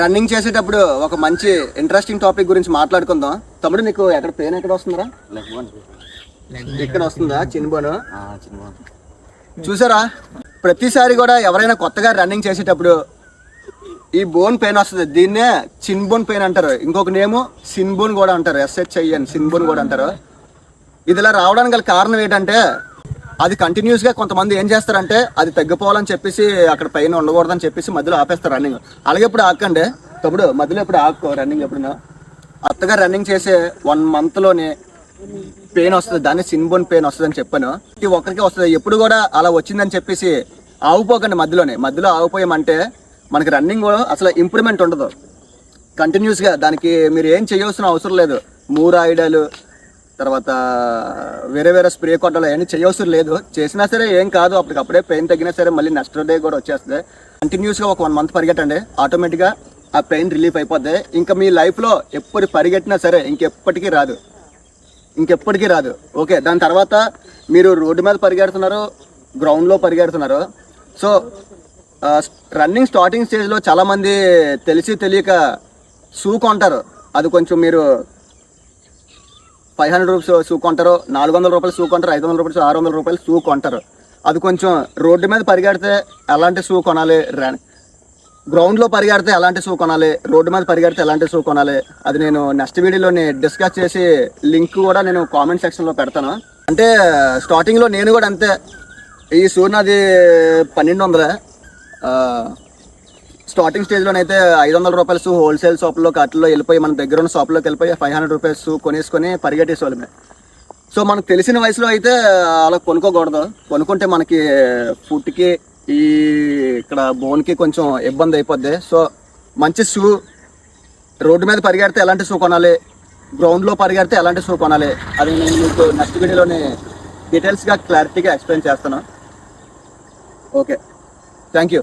Running చేసేటప్పుడు ఒక మంచి ఇంట్రెస్టింగ్ టాపిక్ గురించి మాట్లాడుకుందాం. తమ్ముడు, నీకు ఎక్కడ పెయిన్ ఎక్కడ వస్తుందా? ఇక్కడ వస్తుందా? చిన్బోను. చూసారా, ప్రతిసారి కూడా ఎవరైనా కొత్తగా రన్నింగ్ చేసేటప్పుడు ఈ బోన్ పెయిన్ వస్తుంది. దీన్నే చిన్ బోన్ పెయిన్ అంటారు. ఇంకొక నేము సిన్ బోన్ కూడా అంటారు. SHIN సిన్ బోన్ కూడా అంటారు. ఇది ఇలా రావడానికి గల కారణం ఏంటంటే, అది కంటిన్యూస్గా కొంతమంది ఏం చేస్తారంటే అది తగ్గిపోవాలని చెప్పేసి అక్కడ పెయిన్ ఉండకూడదని చెప్పేసి మధ్యలో ఆపేస్తారు రన్నింగ్. అలాగే ఇప్పుడు ఆకండి తప్పుడు, మధ్యలో ఎప్పుడు ఆక్కో రన్నింగ్. ఎప్పుడైనా కొత్తగా రన్నింగ్ చేసే 1 monthలోనే పెయిన్ వస్తుంది. దాన్ని సిన్ బోన్ పెయిన్ వస్తుంది అని చెప్పాను. ఇది ఒక్కరికి వస్తుంది. ఎప్పుడు కూడా అలా వచ్చిందని చెప్పేసి ఆగిపోకండి. మధ్యలో ఆగిపోయామంటే మనకి రన్నింగ్ కూడా అసలు ఇంప్రూవ్మెంట్ ఉండదు. కంటిన్యూస్గా దానికి మీరు ఏం చేయవలసిన అవసరం లేదు. మూరాయిడాలు తర్వాత వేరే స్ప్రే కొట్టాలి అవన్నీ చేయవసరం లేదు. చేసినా సరే ఏం కాదు, అప్పటికప్పుడే పెయిన్ తగ్గినా సరే మళ్ళీ నెక్స్ట్ డే కూడా వచ్చేస్తుంది. కంటిన్యూస్గా ఒక 1 month పరిగెట్టండి, ఆటోమేటిక్గా ఆ పెయిన్ రిలీఫ్ అయిపోద్ది. ఇంకా మీ లైఫ్లో ఎప్పుడు పరిగెట్టినా సరే ఇంకెప్పటికీ రాదు. ఓకే, దాని తర్వాత మీరు రోడ్డు మీద పరిగెడుతున్నారు, గ్రౌండ్లో పరిగెడుతున్నారు. సో రన్నింగ్ స్టార్టింగ్ స్టేజ్లో చాలామంది తెలియక షూ కొంటారు. అది కొంచెం మీరు 500 రూపీస్ షూ కొంటారు, 400 రూపాయలు షూ కొంటారు, 500 రూపాయలు 600 రూపాయలు షూ కొంటారు. అది కొంచెం రోడ్డు మీద పరిగెడితే ఎలాంటి షూ కొనాలి, గ్రౌండ్లో పరిగెడితే ఎలాంటి షూ కొనాలి, రోడ్డు మీద పరిగెడితే ఎలాంటి షూ కొనాలి, అది నేను నెక్స్ట్ వీడియోలోని డిస్కస్ చేసి లింక్ కూడా నేను కామెంట్ సెక్షన్లో పెడతాను. అంటే స్టార్టింగ్లో నేను కూడా అంతే. ఈ షూ నాది 1200. స్టార్టింగ్ స్టేజ్లోనైతే 500 రూపాయల షూ హోల్సేల్ షాప్లోకి అట్లలో వెళ్ళిపోయి మన దగ్గర ఉన్న షాప్లోకి వెళ్ళిపోయి 500 రూపీస్ షూ కొనేసుకొని పరిగెట్టేసేవాళ్ళమే. సో మనకు తెలిసిన వయసులో అయితే అలా కొనుక్కోకూడదు. కొనుక్కుంటే మనకి ఫుట్కి ఈ ఇక్కడ బోన్కి కొంచెం ఇబ్బంది అయిపోద్ది. సో మంచి షూ, రోడ్డు మీద పరిగెడితే ఎలాంటి షూ కొనాలి, గ్రౌండ్లో పరిగెడితే ఎలాంటి షూ కొనాలి, అది నేను మీకు నెక్స్ట్ వీడియోలోని డీటెయిల్స్గా క్లారిటీగా ఎక్స్ప్లెయిన్ చేస్తాను. Okay, thank you.